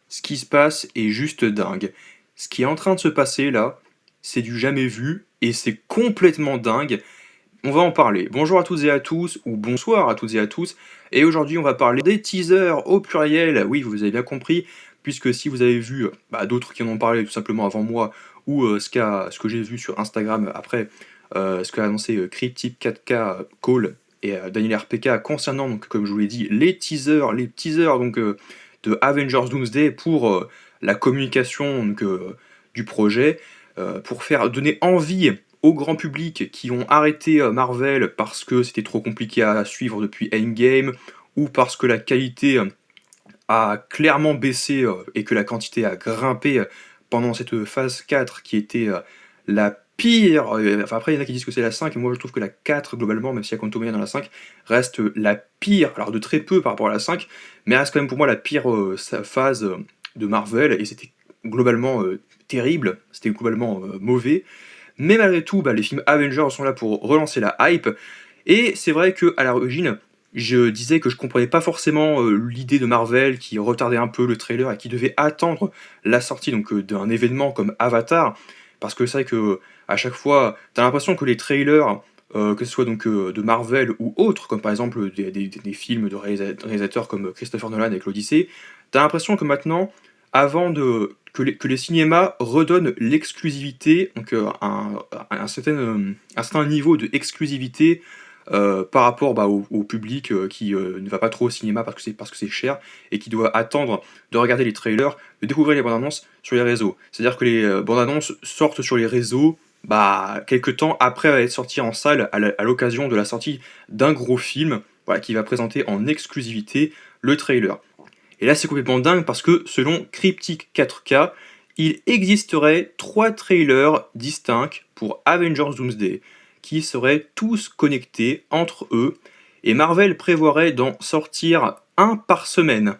Ce qui se passe est juste dingue. Ce qui est en train de se passer là, c'est du jamais vu et c'est complètement dingue. On va en parler. Bonjour à toutes et à tous, ou bonsoir à toutes et à tous. Et aujourd'hui, on va parler des teasers au pluriel. Oui, vous avez bien compris, puisque si vous avez vu d'autres qui en ont parlé tout simplement avant moi, ou ce que j'ai vu sur Instagram après, ce qu'a annoncé Cryptic 4K Call et Daniel RPK concernant, donc, comme je vous l'ai dit, les teasers donc, de Avengers Doomsday pour la communication donc, du projet, pour faire donner envie au grand public qui ont arrêté Marvel parce que c'était trop compliqué à suivre depuis Endgame, ou parce que la qualité a clairement baissé et que la quantité a grimpé pendant cette phase 4 qui était la pire. Enfin, après, il y en a qui disent que c'est la 5, et moi je trouve que la 4, globalement, même si y a Quantumania dans la 5, reste la pire, alors de très peu par rapport à la 5, mais reste quand même pour moi la pire phase de Marvel, et c'était globalement terrible, c'était globalement mauvais. Mais malgré tout, les films Avengers sont là pour relancer la hype. Et c'est vrai qu'à l'origine, je disais que je comprenais pas forcément l'idée de Marvel qui retardait un peu le trailer et qui devait attendre la sortie donc d'un événement comme Avatar, parce que c'est vrai que à chaque fois, t'as l'impression que les trailers, que ce soit donc de Marvel ou autres, comme par exemple des films de réalisateurs comme Christopher Nolan avec l'Odyssée, t'as l'impression que maintenant, avant que les cinémas redonnent l'exclusivité, donc un certain niveau de exclusivité par rapport au public qui ne va pas trop au cinéma parce que c'est cher et qui doit attendre de regarder les trailers, de découvrir les bandes annonces sur les réseaux. C'est-à-dire que les bandes annonces sortent sur les réseaux quelques temps après être sorties en salle à l'occasion de la sortie d'un gros film, voilà, qui va présenter en exclusivité le trailer. Et là, c'est complètement dingue parce que selon Cryptic 4K, il existerait 3 trailers distincts pour Avengers Doomsday qui seraient tous connectés entre eux, et Marvel prévoirait d'en sortir un par semaine.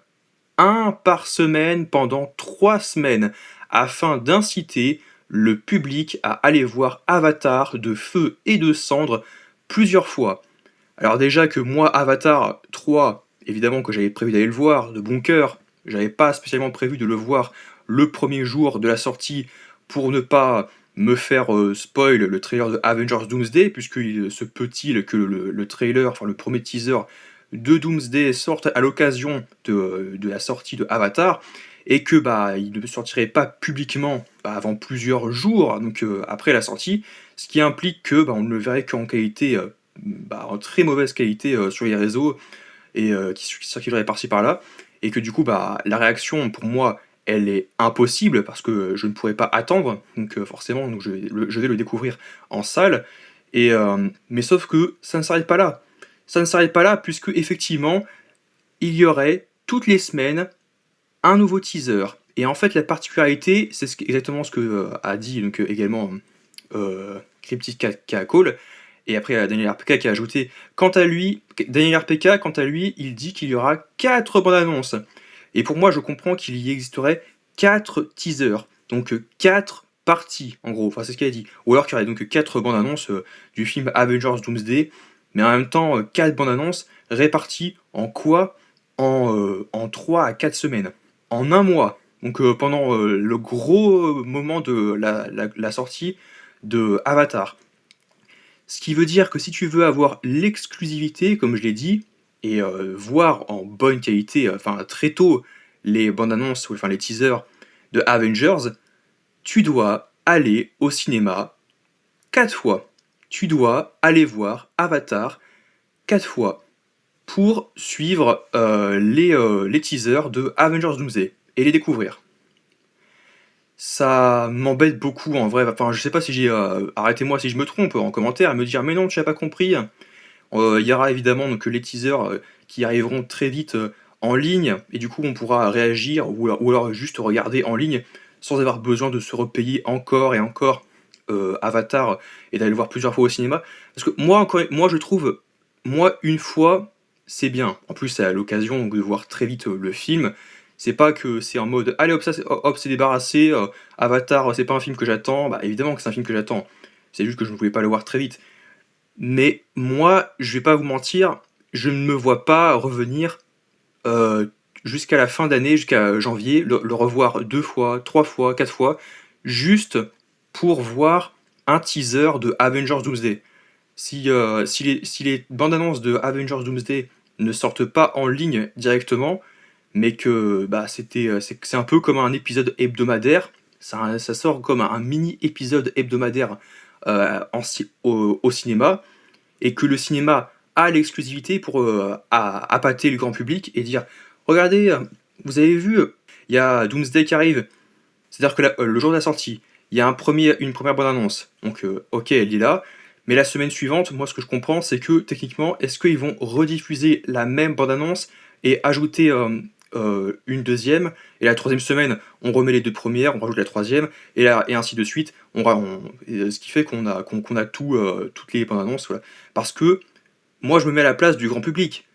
Un par semaine pendant 3 semaines, afin d'inciter le public à aller voir Avatar de feu et de cendres plusieurs fois. Alors déjà que moi, Avatar 3, évidemment que j'avais prévu d'aller le voir de bon cœur, j'avais pas spécialement prévu de le voir le premier jour de la sortie pour ne pas me faire spoil le trailer de Avengers Doomsday, puisqu'il se peut-il que le trailer, enfin le premier teaser de Doomsday sorte à l'occasion de la sortie de Avatar, et que il ne sortirait pas publiquement avant plusieurs jours, donc après la sortie, ce qui implique que on ne le verrait qu'en qualité en très mauvaise qualité sur les réseaux, et qui circulerait par-ci par-là, et que du coup la réaction pour moi elle est impossible parce que je ne pourrais pas attendre, donc forcément donc je vais le découvrir en salle, mais sauf que ça ne s'arrête pas là. Ça ne s'arrête pas là, puisque effectivement il y aurait toutes les semaines un nouveau teaser. Et en fait la particularité, c'est exactement ce que a dit donc également Cryptic Call, et après, Daniel RPK qui a ajouté, Daniel RPK, quant à lui, il dit qu'il y aura 4 bandes annonces. Et pour moi, je comprends qu'il y existerait 4 teasers. Donc 4 parties, en gros. Enfin, c'est ce qu'il a dit. Ou alors qu'il y aurait donc 4 bandes annonces du film Avengers Doomsday. Mais en même temps, 4 bandes annonces réparties en quoi en 3 à 4 semaines. En un mois. Donc pendant le gros moment de la sortie de Avatar. Ce qui veut dire que si tu veux avoir l'exclusivité, comme je l'ai dit, et voir en bonne qualité, enfin très tôt, les bandes annonces, enfin les teasers de Avengers, tu dois aller au cinéma 4 fois. Tu dois aller voir Avatar 4 fois pour suivre les teasers de Avengers Doomsday et les découvrir. Ça m'embête beaucoup en vrai. Enfin, je sais pas si arrêtez-moi si je me trompe en commentaire et me dire mais non, tu n'as pas compris. Il y aura évidemment donc les teasers qui arriveront très vite en ligne, et du coup on pourra réagir ou alors juste regarder en ligne sans avoir besoin de se repayer encore et encore Avatar et d'aller le voir plusieurs fois au cinéma. Parce que moi je trouve, moi une fois c'est bien. En plus c'est à l'occasion donc, de voir très vite le film. C'est pas que c'est en mode allez hop, hop c'est débarrassé, Avatar c'est pas un film que j'attends. Bah évidemment que c'est un film que j'attends. C'est juste que je ne voulais pas le voir très vite. Mais moi, je vais pas vous mentir, je ne me vois pas revenir jusqu'à la fin d'année, jusqu'à janvier, le revoir 2 fois, 3 fois, 4 fois, juste pour voir un teaser de Avengers Doomsday. Si les bandes annonces de Avengers Doomsday ne sortent pas en ligne directement, mais que bah, c'est un peu comme un épisode hebdomadaire, ça sort comme un mini épisode hebdomadaire au cinéma, et que le cinéma a l'exclusivité pour appâter le grand public et dire regardez, vous avez vu, il y a Doomsday qui arrive, c'est-à-dire que le jour de la sortie, il y a une première bande-annonce. Donc, ok, elle est là. Mais la semaine suivante, moi, ce que je comprends, c'est que techniquement, est-ce qu'ils vont rediffuser la même bande-annonce et ajouter une deuxième, et la troisième semaine, on remet les deux premières, on rajoute la troisième, et ainsi de suite. Ce qui fait qu'on a toutes les bandes-annonces. Voilà. Parce que moi, je me mets à la place du grand public.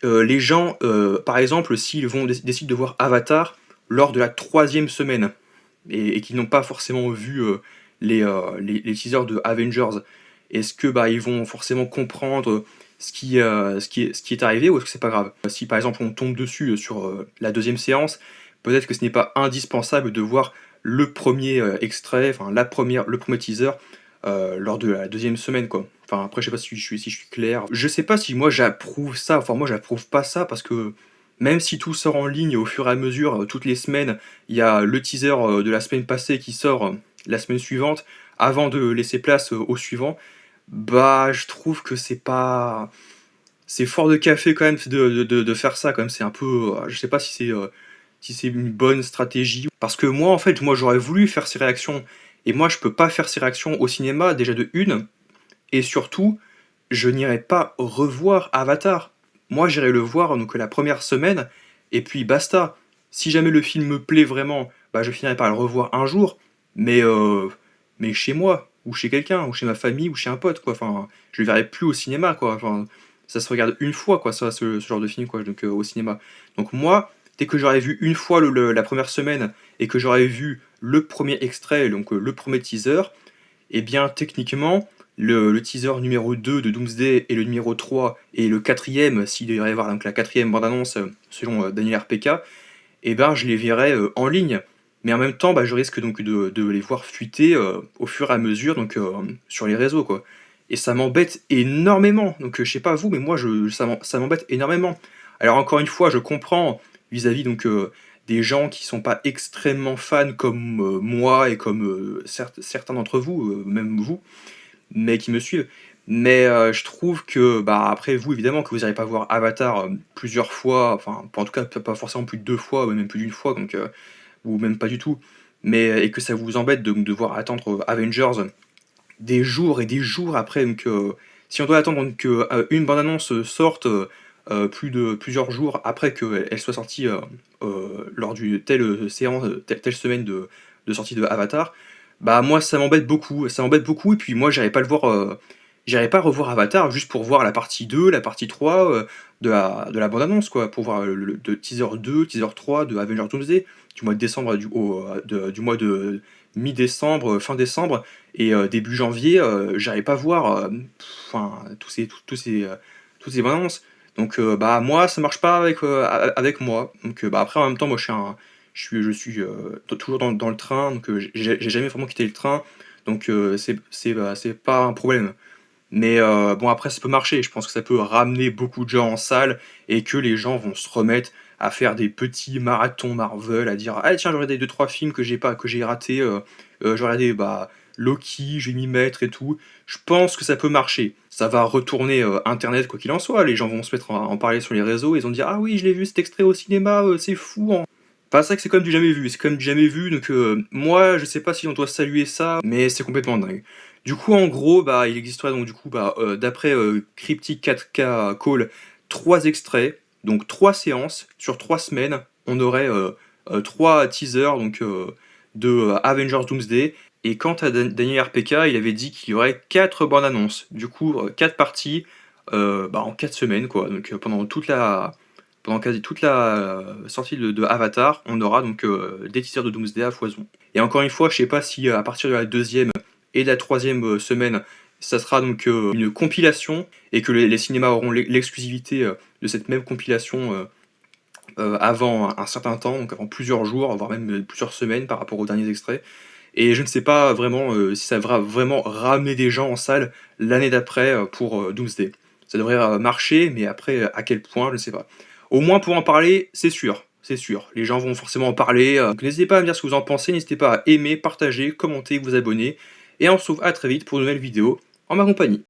Les gens, par exemple, s'ils décident de voir Avatar lors de la troisième semaine, et qui n'ont pas forcément vu les teasers de Avengers, est-ce que bah, ils vont forcément comprendre ce qui est arrivé, ou est-ce que c'est pas grave? Si par exemple on tombe dessus sur la deuxième séance, peut-être que ce n'est pas indispensable de voir le premier extrait, enfin le premier teaser lors de la deuxième semaine, quoi. Enfin après je sais pas si je suis clair. Je sais pas si moi j'approuve ça, enfin moi j'approuve pas ça, parce que même si tout sort en ligne au fur et à mesure, toutes les semaines, il y a le teaser de la semaine passée qui sort la semaine suivante, avant de laisser place au suivant, bah je trouve que c'est fort de café quand même de faire ça quand même. C'est un peu, je sais pas si c'est une bonne stratégie. Parce que moi en fait, moi j'aurais voulu faire ces réactions, et moi je peux pas faire ces réactions au cinéma déjà de une, et surtout, je n'irai pas revoir Avatar. Moi, j'irai le voir donc la première semaine, et puis basta. Si jamais le film me plaît vraiment, bah, je finirai par le revoir un jour, mais chez moi, ou chez quelqu'un, ou chez ma famille, ou chez un pote, quoi. Enfin, je le verrai plus au cinéma, quoi. Enfin, ça se regarde une fois, quoi, ça, ce genre de film, quoi, donc au cinéma. Donc moi, dès que j'aurais vu une fois la première semaine, et que j'aurais vu le premier extrait, donc le premier teaser, eh bien, techniquement, le teaser numéro 2 de Doomsday, et le numéro 3 et le quatrième, s'il devrait y avoir donc la quatrième bande-annonce selon Daniel RPK, eh ben, je les verrai en ligne. Mais en même temps, bah, je risque donc de les voir fuiter au fur et à mesure, donc sur les réseaux, quoi. Et ça m'embête énormément. Donc je sais pas vous, mais moi ça m'embête énormément. Alors encore une fois, je comprends vis-à-vis donc des gens qui sont pas extrêmement fans comme moi, et comme certains d'entre vous, même vous, mais qui me suivent. Mais je trouve que, bah, après vous, évidemment, que vous n'allez pas voir Avatar plusieurs fois, enfin, en tout cas, pas forcément plus de 2 fois, ou même plus d'une fois, donc, ou même pas du tout. Et que ça vous embête de devoir attendre Avengers des jours et des jours après. Donc, si on doit attendre que une bande-annonce sorte plusieurs jours après qu'elle soit sortie lors d'une telle semaine de sortie de Avatar, bah moi ça m'embête beaucoup, et puis moi j'irai pas revoir Avatar juste pour voir la partie 2, la partie 3 de la bande-annonce, quoi, pour voir de teaser 2, teaser 3 de Avengers Doomsday du mois de décembre, du mois de mi-décembre, fin décembre, et début janvier, j'arrive pas voir enfin toutes ces bandes. Donc bah moi ça marche pas avec moi. Donc bah après en même temps moi je suis toujours dans le train, donc j'ai jamais vraiment quitté le train, donc c'est pas un problème. Mais bon, après, ça peut marcher. Je pense que ça peut ramener beaucoup de gens en salle, et que les gens vont se remettre à faire des petits marathons Marvel, à dire ah tiens, j'ai regardé deux trois films que j'ai raté. J'ai regardé bah, Loki, je vais m'y mettre et tout. Je pense que ça peut marcher. Ça va retourner Internet quoi qu'il en soit. Les gens vont se mettre à en parler sur les réseaux. Ils vont dire ah oui, je l'ai vu cet extrait au cinéma, c'est fou, hein. Enfin, c'est vrai que c'est comme du jamais vu. C'est comme du jamais vu. Donc moi, je sais pas si on doit saluer ça, mais c'est complètement dingue. Du coup, en gros, bah, il existerait donc du coup, bah, d'après Cryptic 4K Call, 3 extraits, donc 3 séances sur 3 semaines. On aurait 3 teasers donc, de Avengers Doomsday. Et quant à Daniel RPK, il avait dit qu'il y aurait 4 bandes annonces. Du coup, 4 parties bah, en 4 semaines, quoi. Donc pendant quasi toute la sortie de Avatar, on aura donc des teasers de Doomsday à foison. Et encore une fois, je sais pas si à partir de la deuxième et de la troisième semaine, ça sera donc une compilation, et que les cinémas auront l'exclusivité de cette même compilation avant un certain temps, donc avant plusieurs jours, voire même, plusieurs semaines par rapport aux derniers extraits et je ne sais pas vraiment, si ça va vraiment ramener des gens en salle l'année d'après, pour, Doomsday. Ça devrait, marcher, mais après, à quel point, je ne sais pas. Au moins pour en parler, c'est sûr, c'est sûr. Les gens vont forcément en parler, donc n'hésitez pas à me dire ce que vous en pensez, n'hésitez pas à aimer, partager, commenter, vous abonner et on se retrouve à très vite pour une nouvelle vidéo en ma compagnie.